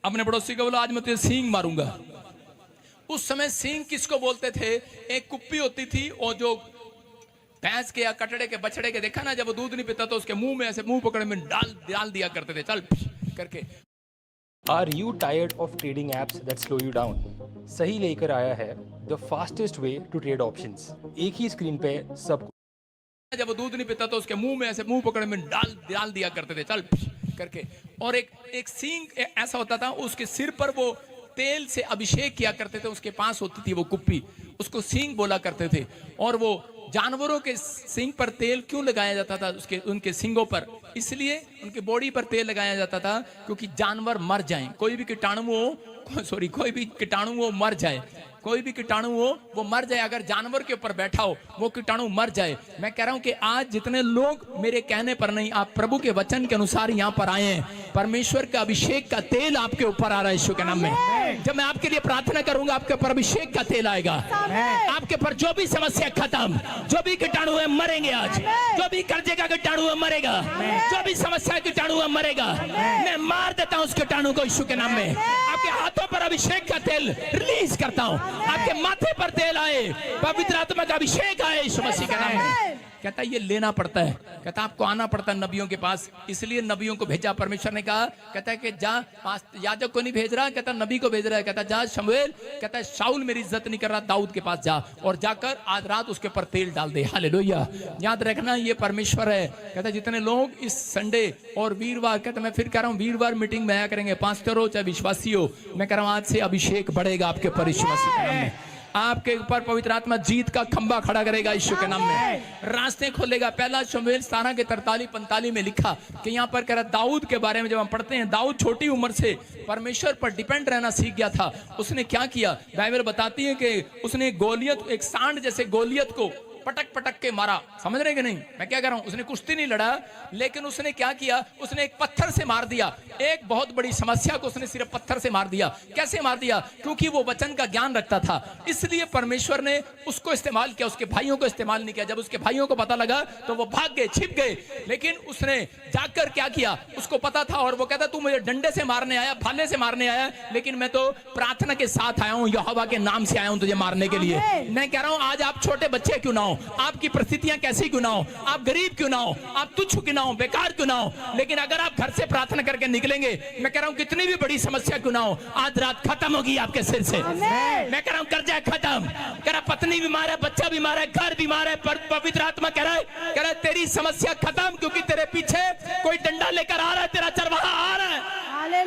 अपने पड़ोसी को बोलो आज मैं तुझे सींग मारूंगा। उस समय सींग किसको बोलते थे? एक कुप्पी होती थी और जो भैंस के या कटड़े के बछड़े के, देखा ना जब वो दूध नहीं पीता तो उसके मुंह में ऐसे मुंह पकड़े में डाल दिया करते थे, चल करके। Are you tired of trading apps that slow you down? सही लेकर आया है the fastest way to trade options. एक ही स्क्रीन पे सब। जब वो दूध नहीं पीता तो उसके मुंह में ऐसे मुंह पकड़े में डाल दिया करते थे, चल करके। और एक सींग ऐसा होता था, उसके सिर पर वो तेल से अभिषेक किया करते थे, उसके पास होती थी वो कुप्पी, उसको सींग बोला करते थे। और वो जानवरों के सींग पर तेल क्यों लगाया जाता था? उनके सींगों पर इसलिए उनके बॉडी पर तेल लगाया जाता था क्योंकि जानवर मर जाएं, कोई भी कीटाणु वो मर जाए, कोई भी कीटाणु वो मर जाए। अगर जानवर के ऊपर बैठा हो वो कीटाणु मर जाए। मैं कह रहा हूं कि आज जितने लोग मेरे कहने पर नहीं, आप प्रभु के वचन के अनुसार यहाँ पर आए हैं, परमेश्वर का अभिषेक का तेल आपके ऊपर आ रहा है यीशु के नाम में। जब मैं आपके लिए प्रार्थना करूंगा आपके ऊपर अभिषेक का तेल आएगा। आपके ऊपर जो भी समस्या खत्म, जो भी कीटाणु है मरेंगे आज, जो भी कर्जे का कीटाणु है मरेगा, जो भी समस्या कीटाणु है मरेगा। मैं मार देता हूं उस कीटाणु को यीशु के नाम में। आपके हाथों पर अभिषेक का तेल रिलीज करता हूं, आपके माथे पर तेल आए, पवित्र आत्मा का अभिषेक आए यीशु मसीह के नाम में। कहता ये लेना पड़ता है, कहता आपको आना पड़ता है नबियों के पास, इसलिए नबियों को भेजा। परमेश्वर ने कहा, कहता है कि जा, याजक को नहीं भेज रहा, कहता नबी को भेज रहा है, कहता जा शमूएल, कहता है शाऊल मेरी इज्जत नहीं कर रहा, दाऊद के पास जा और जाकर आज रात उसके ऊपर तेल डाल दे। हालेलुया। याद रखना ये परमेश्वर है। कहता जितने लोग इस संडे और वीरवार, कहता मैं फिर कह रहा हूँ वीरवार मीटिंग में आया करेंगे, पास्टर हो चाहे विश्वासी हो, मैं कह रहा हूँ आज से अभिषेक बढ़ेगा आपके ऊपर यीशु मसीह के नाम में। आपके ऊपर पवित्र आत्मा जीत का खंबा खड़ा करेगा यीशु के नाम में, रास्ते खोलेगा। पहला शमूएल 17 के 43-45 में लिखा कि यहाँ पर कह रहा दाऊद के बारे में जब हम पढ़ते हैं, दाऊद छोटी उम्र से परमेश्वर पर डिपेंड रहना सीख गया था। उसने क्या किया, बाइबल बताती है कि उसने गोलियत, एक सांड जैसे गोलियत को पटक पटक के मारा। समझ रहे कि नहीं मैं क्या कह रहा हूं? उसने कुश्ती नहीं लड़ा, लेकिन उसने क्या किया, उसने एक पत्थर से मार दिया। एक बहुत बड़ी समस्या को उसने सिर्फ पत्थर से मार दिया। कैसे मार दिया? क्योंकि वो वचन का ज्ञान रखता था, इसलिए परमेश्वर ने उसको इस्तेमाल किया, उसके भाइयों को इस्तेमाल नहीं किया। जब उसके भाइयों को पता लगा तो वो भाग गए, छिप गए, लेकिन उसने जाकर क्या किया, उसको पता था और वो कहता तू मुझे डंडे से मारने आया, भाले से मारने आया, लेकिन मैं तो प्रार्थना के साथ आया हूं, यहोवा के नाम से आया हूं तुझे मारने के लिए। मैं कह रहा हूं आज आप छोटे बच्चे क्यों ना हो, आपकी परिस्थितियां कैसी क्यों ना हो, आप गरीब क्यों ना हो, आप तुच्छ क्यों ना हो, बेकार क्यों ना हो, लेकिन अगर आप घर से प्रार्थना करके निकलेंगे, मैं कह रहा हूं कितनी भी बड़ी समस्या क्यों ना हो, आज रात खत्म होगी आपके सिर से। मैं कह रहा हूं कर्जा खत्म, कह रहा पत्नी बीमार है, बच्चा बीमार है, घर बीमार है, पर पवित्र आत्मा कह रहा है तेरी समस्या खत्म, क्योंकि तेरे पीछे कोई डंडा लेकर आ रहा है, तेरा चरवाहा आ रहा है,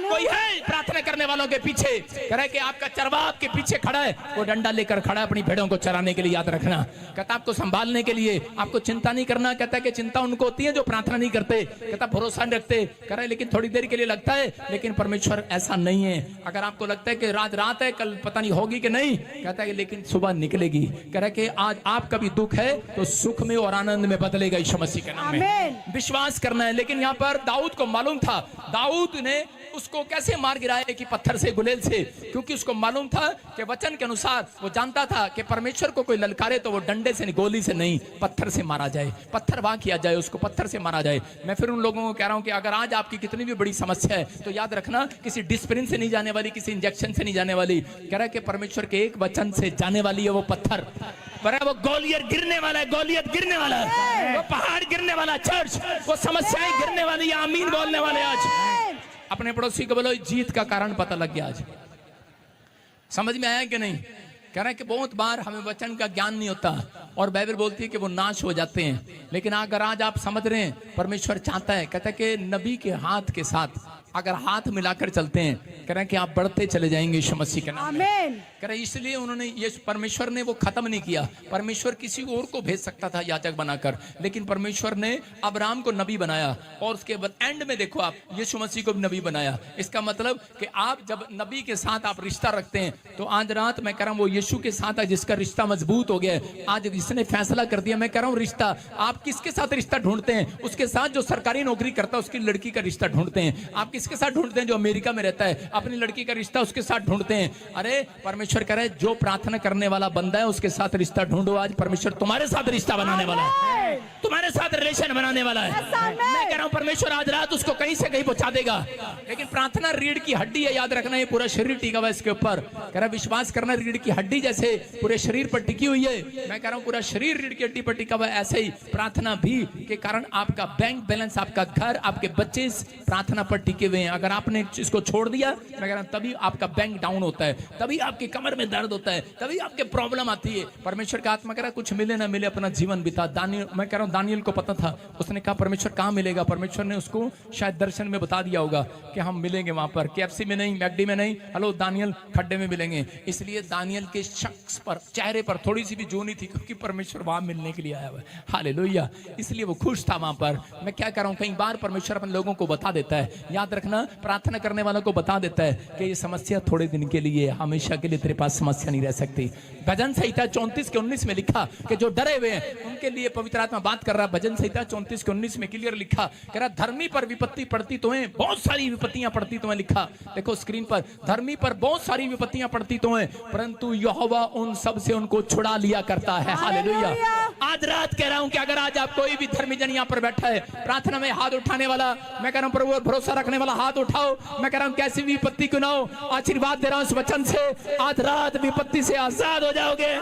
कोई है प्रार्थना करने वालों के पीछे, कह रहा है कि आपका चरवाहा आपके पीछे खड़ा है, वो डंडा लेकर खड़ा है अपनी भेड़ों को चराने के लिए। याद रखना, कहता आपको संभालने के लिए, आपको चिंता नहीं करना। कहता है कि चिंता उनको होती है जो प्रार्थना नहीं करते, कहता भरोसा नहीं रखते, कह रहा है लेकिन थोड़ी देर के लिए लगता है, लेकिन परमेश्वर ऐसा नहीं है। अगर आपको लगता है कि रात है, कल पता नहीं होगी कि नहीं, कहता है लेकिन सुबह निकलेगी। कह रहा है कि आज आपका भी दुख है तो सुख में और आनंद में बदलेगा यीशु मसीह के नाम में। विश्वास करना है। लेकिन यहाँ पर दाऊद को मालूम था, दाऊद ने उसको कैसे मार गिराया कि पत्थर से, गुलेल से, क्योंकि उसको मालूम था कि वचन के अनुसार वो जानता था कि परमेश्वर को कोई ललकारे तो वो डंडे से, गोली से नहीं, पत्थर से मारा जाए, पत्थर वहां किया जाए, उसको पत्थर से मारा जाए। मैं फिर उन लोगों को कह रहा हूं कि अगर आज आपकी कितनी भी बड़ी समस्या है तो याद रखना किसी डिस्प्रिन से नहीं जाने वाली, किसी इंजेक्शन से नहीं जाने वाली, कह रहा है कि परमेश्वर के एक वचन से जाने वाली है वो पत्थर, वो गोलियत गिरने वाला है, गोलियत गिरने वाला है, वो पहाड़ गिरने वाला, चर्च वो समस्याएं गिरने वाली, आमीन बोलने वाले। आज अपने पड़ोसी को बोलो जीत का कारण पता लग गया। आज समझ में आया कि नहीं? कह रहा है कि बहुत बार हमें वचन का ज्ञान नहीं होता और बाइबल बोलती है कि वो नाश हो जाते हैं, लेकिन अगर आज आप समझ रहे हैं परमेश्वर चाहता है, कहता है कि नबी के हाथ के साथ अगर हाथ मिलाकर चलते हैं, कह रहे हैं कि आप बढ़ते चले जाएंगे यीशु मसीह के नाम में। कह रहे इसलिए उन्होंने ये परमेश्वर ने वो खत्म नहीं किया। परमेश्वर किसी और को भेज सकता था याजक बनाकर, लेकिन परमेश्वर ने अब्राहम को नबी बनाया और उसके बाद एंड में देखो आप यीशु मसीह को भी नबी बनाया। इसका मतलब कि आप जब नबी के साथ आप रिश्ता रखते हैं तो आज रात मैं कह रहा हूँ वो यीशु के साथ है जिसका रिश्ता मजबूत हो गया है। आज इसने फैसला कर दिया, मैं कह रहा हूँ रिश्ता, आप किसके साथ रिश्ता ढूंढते हैं? उसके साथ जो सरकारी नौकरी करता है उसकी लड़की का रिश्ता ढूंढते हैं। आप किसके साथ ढूंढते हैं? जो अमेरिका में रहता है अपनी लड़की का रिश्ता उसके साथ ढूंढते हैं। अरे परमेश्वर कह रहा है जो प्रार्थना करने वाला बंदा है उसके साथ रिश्ता ढूंढो। आज परमेश्वर तुम्हारे साथ रिश्ता बनाने वाला है, तुम्हारे साथ रिलेशन बनाने वाला है। मैं कह रहा हूं परमेश्वर आज रात उसको कहीं से कहीं पहुंचा देगा। लेकिन प्रार्थना रीढ़ की हड्डी है, याद रखना, ये पूरा शरीर टिका हुआ है इसके ऊपर। कह रहा विश्वास करना, रीढ़ की हड्डी जैसे पूरे शरीर पर टिकी हुई है। मैं कह रहा हूं पूरा शरीर रीढ़ की हड्डी पर टिका हुआ है, ऐसे ही प्रार्थना भी के कारण आपका बैंक बैलेंस, आपका घर, आपके बच्चे प्रार्थना पर टिके हुए हैं। अगर आपने इसको छोड़ दिया, मैं कह रहा हूं तभी आपका बैंक डाउन होता है, तभी आपकी कमर में दर्द होता है, तभी आपके प्रॉब्लम आती है। परमेश्वर का आत्मा कह रहा कुछ मिले ना मिले अपना जीवन बिता। दानियल, मैं कह रहा हूं दानियल को पता था, उसने कहा परमेश्वर कहां मिलेगा? परमेश्वर ने उसको शायद दर्शन में बता दिया होगा कि हम मिलेंगे वहां पर, केएफसी में नहीं, मैकडी में नहीं, हेलो दानियल खड्डे में मिलेंगे। इसलिए दानियल के शख्स पर, चेहरे पर थोड़ी सी भी जो नहीं थी, क्योंकि परमेश्वर वहां मिलने के लिए आया हुआ है। हालेलुया। इसलिए वो खुश था वहां पर। मैं क्या कर रहा हूं, कई बार परमेश्वर अपने लोगों को बता देता है, याद रखना, प्रार्थना करने वालों को बता देता है कि ये समस्या थोड़े दिन के लिए, हमेशा के लिए तेरे पास समस्या नहीं रह सकती। भजन संहिता 34:19 में लिखा कि जो डरे हुए हैं उनके लिए पवित्र आत्मा बात कर रहा है। भजन संहिता 34:19 में क्लियर लिखा, कह रहा धर्मी पर विपत्ति पड़ती तो है, बहुत सारी विपत्तियां पड़ती तो है। लिखा देखो स्क्रीन पर, धर्मी पर बहुत सारी विपत्तियां पड़ती तो है, परंतु यहोवा उन सब से उनको छुड़ा लिया करता है। हालेलुया। आज रात कह रहा हूं कि अगर आज आप कोई भी धर्मी जन यहां पर बैठा है, प्रार्थना में हाथ उठाने वाला, मैं कह रहा हूं प्रभु भरोसा रखने वाला, हाथ उठाओ। मैं कह रहा हूं कैसी विपत्ति क्यों ना हो, आशीर्वाद दे रहा हूं इस वचन से, आज रात विपत्ति से आजाद हो जाओगे।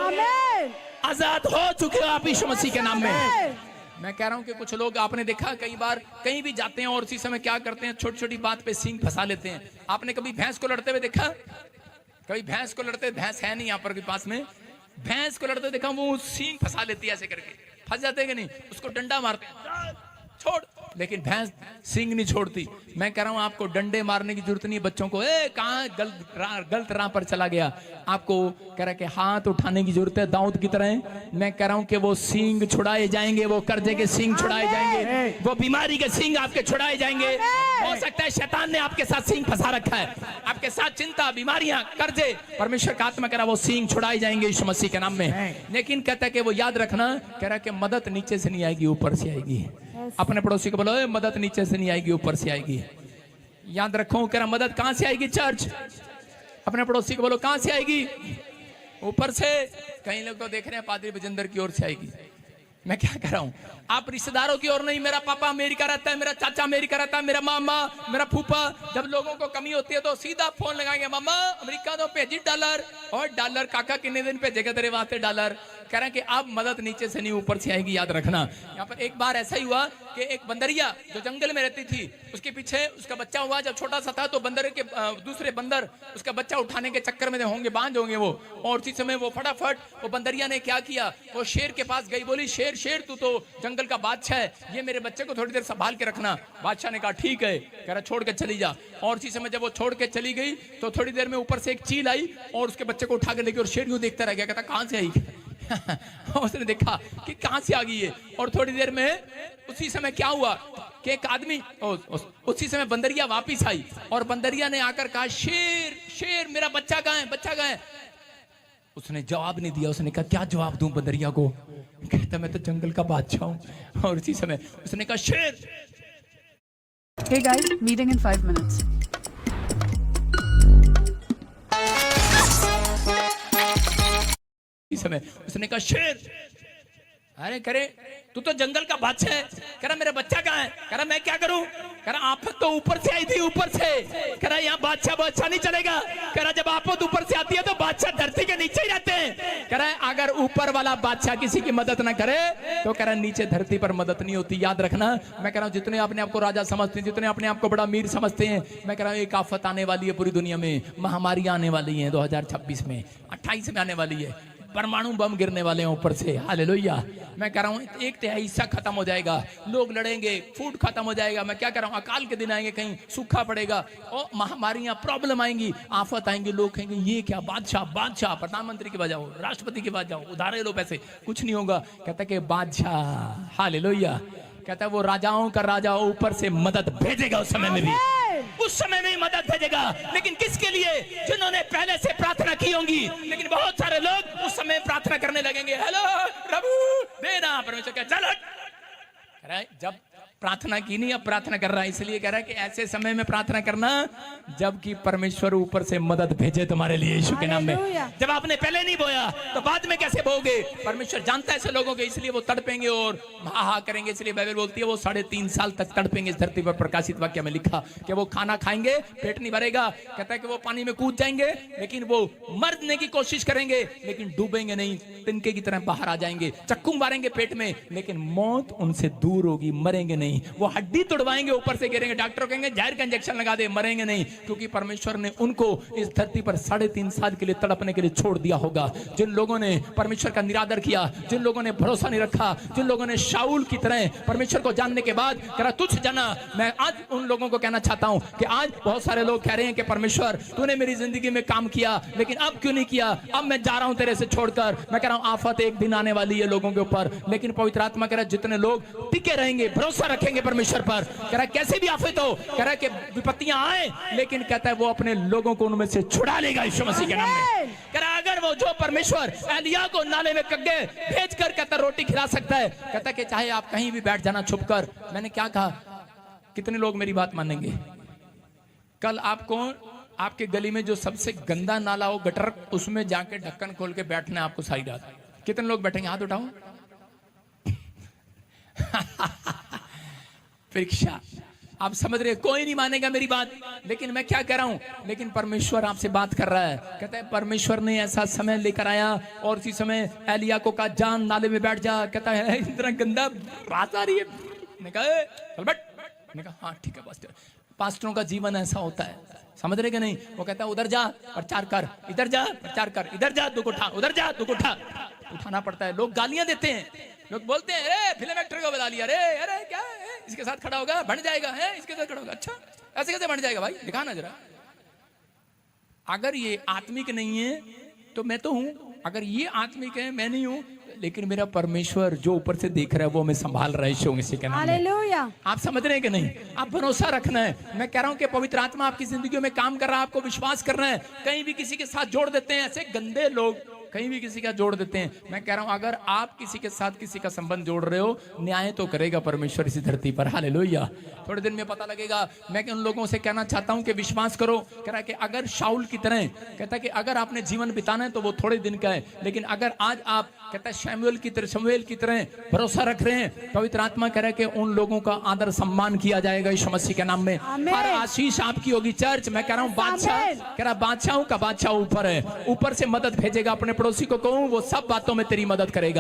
आजाद हो चुके हो आप यीशु मसीह के नाम में। मैं कह रहा हूं कि कुछ लोग आपने देखा कई बार कहीं भी जाते हैं और उसी समय क्या करते हैं, छोटी छोटी बात पे सींग फंसा लेते हैं। आपने कभी भैंस को लड़ते हुए देखा? कभी भैंस को लड़ते, भैंस है नहीं यहाँ पर के पास में, भैंस को लड़ते देखा, वो सींग फंसा लेती है ऐसे करके, फंस जाते हैं कि नहीं, उसको डंडा मारते हैं, छोड़, लेकिन भैंस सींग नहीं छोड़ती। मैं कह रहा हूं आपको डंडे मारने की जरूरत नहीं है बच्चों को, कहां गलत राह पर चला गया, आपको कह रहा कि हाथ उठाने की जरूरत है दाऊद की तरह। मैं कह रहा हूं कि वो सींग छुड़ाए जाएंगे, वो कर्जे के सींग छुड़ाए जाएंगे, वो बीमारी के सींग आपके छुड़ाए जाएंगे। हो सकता है शैतान ने आपके साथ सींग फंसा रखा है, आपके साथ चिंता, बीमारियां, कर्जे, परमेश्वर का आत्मा कह रहा वो सींग छुड़ाए जाएंगे यीशु मसीह के नाम में। लेकिन कहता है कि वो याद रखना, कह रहा कि मदद नीचे से नहीं आएगी, ऊपर से आएगी। अपने पड़ोसी को बोलो मदद नीचे से नहीं आएगी, ऊपर से आएगी। याद रखो, कह रहा मदद कहां से आएगी चर्च? अपने पड़ोसी को बोलो कहां से आएगी? ऊपर से। कई लोग तो देख रहे हैं पादरी बजिंदर की ओर से आएगी। मैं क्या कर रहा हूं, आप रिश्तेदारों की ओर नहीं, मेरा पापा अमेरिका रहता है, मेरा चाचा अमेरिका रहता है, मेरा मामा, मेरा फूफा, जब लोगों को कमी होती है तो सीधा फोन लगाएंगे, मामा अमेरिका तो भेजी डॉलर, और डॉलर काका कितने दिन भेजेगा तेरे वास्ते डॉलर। कह रहे हैं कि अब मदद नीचे से नहीं ऊपर से आएगी, याद रखना। यहाँ पर एक बार ऐसा ही हुआ कि एक बंदरिया जो जंगल में रहती थी, उसके पीछे उसका बच्चा हुआ, जब छोटा सा था तो बंदर के दूसरे बंदर उसका बच्चा उठाने के चक्कर में होंगे, बांझ होंगे वो, और उसी समय वो फटाफट वो बंदरिया ने क्या किया, वो शेर के पास गई, बोली शेर शेर तू तो जंगल का बादशाह है, ये मेरे बच्चे को थोड़ी देर संभाल के रखना। बादशाह ने कहा ठीक है, कह रहा छोड़ के चली जा। और उसी समय जब वो छोड़ के चली गई तो थोड़ी देर में ऊपर से एक चील आई और उसके बच्चे को उठा के लेके, और शेर यूं देखता रह गया, कहता कहां से आई उसने देखा कि कहां से आ गई है। और थोड़ी देर में उसी समय क्या हुआ कि एक आदमी, उसी समय बंदरिया वापिस आई और बंदरिया ने आकर कहा शेर शेर मेरा बच्चा कहां है, बच्चा कहां है? उसने जवाब नहीं दिया। उसने कहा क्या जवाब दूं बंदरिया को? कहता मैं तो जंगल का बादशाह हूं। और उसी समय उसने कहा शेर। Hey guys, meeting in 5 minutes. इस समय उसने कहा शेर। अरे करे तू तो जंगल का बादशाह है। कह रहा मेरा बच्चा कहाँ है? कह रहा मैं क्या करूं? कह रहा आफत तो ऊपर से आई थी, ऊपर से। कह रहा यहाँ बादशाह नहीं चलेगा। कह रहा जब आफत ऊपर से आती है तो बादशाह धरती के नीचे ही रहते हैं। कह रहा है अगर ऊपर वाला बादशाह किसी की मदद ना करे तो कह रहा नीचे धरती पर मदद नहीं होती। याद रखना, मैं कह रहा हूँ जितने अपने आप को राजा समझते हैं, जितने अपने आप को बड़ा अमीर समझते हैं, मैं कह रहा हूँ एक आफत आने वाली है पूरी दुनिया में, महामारी आने वाली है 2026 में, 28 में आने वाली है, परमाणु बम गिरने वाले हैं ऊपर से। हालेलुया। मैं कह रहा हूँ 1/3 हिस्सा खत्म हो जाएगा, लोग लड़ेंगे, फूड खत्म हो जाएगा। मैं क्या कह रहा हूँ, अकाल के दिन आएंगे, कहीं सूखा पड़ेगा और महामारियां, प्रॉब्लम आएंगी, आफत आएंगे। लोग कहेंगे ये क्या, बादशाह बादशाह, प्रधानमंत्री के पास जाओ, राष्ट्रपति के पास जाओ, उधारे लो पैसे, कुछ नहीं होगा। कहता कि बादशाह, हालेलुया, कहता है वो राजाओं का राजा ऊपर से मदद भेजेगा। उस समय में भी, उस समय में मदद भेजेगा, लेकिन किसके लिए? जिन्होंने पहले से प्रार्थना की होंगी। लेकिन बहुत सारे लोग उस समय प्रार्थना करने लगेंगे, हेलो प्रभु देना, परमेश्वर क्या चल जब प्रार्थना की नहीं, अब प्रार्थना कर रहा है। इसलिए कह रहा है कि ऐसे समय में प्रार्थना करना जबकि परमेश्वर ऊपर से मदद भेजे तुम्हारे लिए यीशु के नाम में। जब आपने पहले नहीं बोया तो बाद में कैसे बोगे? परमेश्वर जानता है ऐसे लोगों के, इसलिए वो तड़पेंगे और हा करेंगे। इसलिए बाइबल बोलती है वो 3.5 साल तक तड़पेंगे इस धरती पर। प्रकाशित वाक्य में लिखा कि वो खाना खाएंगे, पेट नहीं भरेगा। कहता है कि वो पानी में कूद जाएंगे, लेकिन वो मरने की कोशिश करेंगे, लेकिन डूबेंगे नहीं, तिनके की तरह बाहर आ जाएंगे। चक्कू मारेंगे पेट में, लेकिन मौत उनसे दूर होगी, मरेंगे नहीं। वो हड्डी तोड़वाएंगे, ऊपर से गिरेंगे, डॉक्टर कहेंगे जहर का इंजेक्शन लगा दे, मरेंगे नहीं, क्योंकि परमेश्वर ने उनको इस धरती पर 3.5 साल के लिए तड़पने के लिए छोड़ दिया होगा। जिन लोगों ने परमेश्वर का निरादर किया, जिन लोगों ने भरोसा नहीं रखा, जिन लोगों ने शाऊल की तरह परमेश्वर को जानने के बाद कहा तुझ जाना, मैं आज उन लोगों को कहना चाहता हूं कि आज बहुत सारे लोग कह रहे हैं कि परमेश्वर तूने मेरी जिंदगी में काम किया, लेकिन अब क्यों नहीं किया? अब मैं जा रहा हूं तेरे से छोड़कर। मैं कह रहा हूं आफत एक दिन आने वाली है लोगों के ऊपर, लेकिन पवित्र आत्मा कह रहा है जितने लोग टिके रहेंगे, भरोसा रखेंगे परमेश्वर पर, कह रहा है कैसे भी आफत हो, कह रहा है कि विपत्तियां आए, लेकिन कहता है वो अपने लोगों को उनमें से छुड़ा लेगा यीशु मसीह के नाम में। कह रहा है अगर वो जो परमेश्वर एलिया को नाले में कग्गे भेजकर कहता रोटी खिला सकता है, कहता कि चाहे आप कहीं भी बैठ जाना छुपकर। मैंने क्या कहा? कितने लोग मेरी बात मानेंगे? कल आपको आपके गली में जो सबसे गंदा नाला हो, गटर, उसमें जाके ढक्कन खोल के बैठना है आपको सारी रात। कितने लोग बैठेंगे? हाथ उठाओ। परीक्षा आप समझ रहे, कोई नहीं मानेगा मेरी बात, लेकिन मैं क्या कह रहा हूं, लेकिन परमेश्वर आपसे बात कर रहा है। कहता है परमेश्वर ने ऐसा समय लेकर आया और इसी समय एलिया को कहा जान नाले में बैठ जा। कहता है इतना गंदा रात आ रही है। मैंने कहा चल बैठ। मैंने कहा हाँ ठीक है पास्टर। पास्टरों का जीवन ऐसा होता है, समझ रहे कि नहीं। वो कहता है उधर जा प्रचार कर, इधर जा प्रचार कर, इधर जा दुख उठा, उधर जा दुख उठा। उठाना पड़ता है। लोग गालियां देते हैं, लोग बोलते हैं अरे फिल्म एक्टर को बता लिया, अरे अरे क्या है इसके साथ खड़ा होगा बन जाएगा, है इसके साथ खड़ा होगा। अच्छा ऐसे कैसे बन जाएगा भाई, दिखाना जरा। अगर ये आत्मिक नहीं है तो मैं तो हूं, अगर ये आत्मिक है मैं नहीं हूं, लेकिन मेरा परमेश्वर जो ऊपर से देख रहा है वो मैं संभाल रहा है इसी के नाम में। हालेलुया। आप समझ रहे हैं कि नहीं। आप भरोसा रखना है। मैं कह रहा हूं कि पवित्र आत्मा आपकी जिंदगी में काम कर रहा है, आपको विश्वास करना है। कहीं भी किसी के साथ जोड़ देते हैं ऐसे गंदे लोग, कहीं भी किसी का जोड़ देते हैं। मैं कह रहा हूं अगर आप किसी के साथ किसी का संबंध जोड़ रहे हो, न्याय तो करेगा परमेश्वर इसी धरती पर। हालेलुया। थोड़े दिन में पता लगेगा। मैं उन लोगों से कहना चाहता हूं कि विश्वास करो। कह रहा है कि अगर शाऊल की तरह, कहता है कि अगर आपने जीवन बिताना है तो वो थोड़े दिन का है, लेकिन अगर आज आप, कहता है शमूएल की तरह भरोसा रख रहे हैं, पवित्र आत्मा कह रहा है कि उन लोगों का आदर सम्मान किया जाएगा यीशु मसीह के नाम में। हर आशीष आपकी होगी चर्च। मैं कह रहा हूं बादशाह, कह रहा बादशाहों का बादशाह ऊपर है, ऊपर से मदद भेजेगा। अपने पड़ोसी को कहूं वो सब बातों में तेरी मदद करेगा।